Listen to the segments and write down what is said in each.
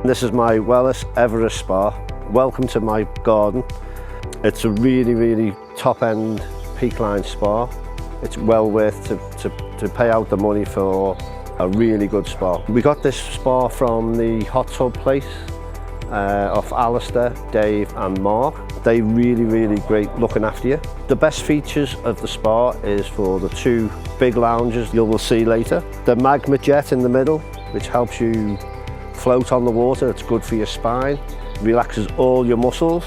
This is my Wellis Everest spa. Welcome to my garden. It's a really top-end peak line spa. It's well worth to pay out the money for a really good spa. We got this spa from the hot tub place of Alistair, Dave and Mark. They really great looking after you. The best features of the spa is for the two big lounges you will see later. The magma jet in the middle, which helps you float on the water. It's good for your spine, relaxes all your muscles.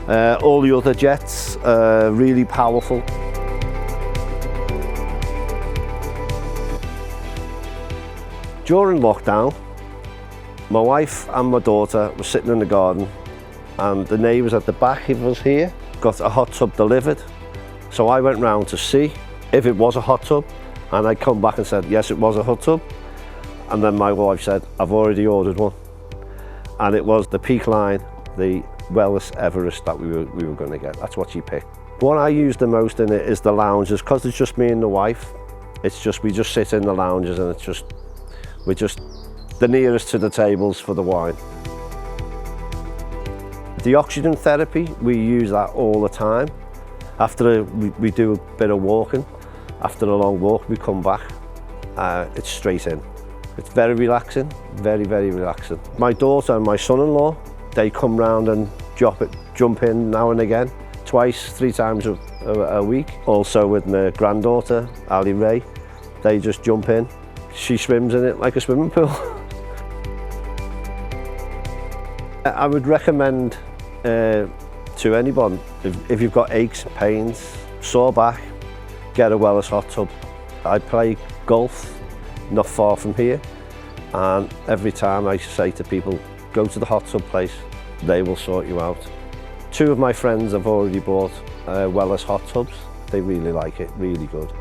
All the other jets are really powerful. During lockdown, my wife and my daughter were sitting in the garden, and the neighbours at the back of us here got a hot tub delivered. So I went round to see if it was a hot tub, and I come back and said, yes, it was a hot tub. And then my wife said, I've already ordered one. And it was the peak line, the Wellis Everest that we were going to get. That's what she picked. What I use the most in it is the lounges, because it's just me and the wife. We just sit in the lounges, and we're just the nearest to the tables for the wine. The oxygen therapy, we use that all the time. After we do a bit of walking, after a long walk, we come back, it's straight in. It's very relaxing, very relaxing. My daughter and my son-in-law, they come round and jump in now and again, twice, 3 times a week. Also with my granddaughter, Ali Ray, they just jump in. She swims in it like a swimming pool. I would recommend to anyone, if you've got aches, pains, sore back, get a Wellis hot tub. I play golf not far from here, and every time I say to people, go to the hot tub place, they will sort you out. 2 of my friends have already bought Wellis hot tubs. They really like it, really good.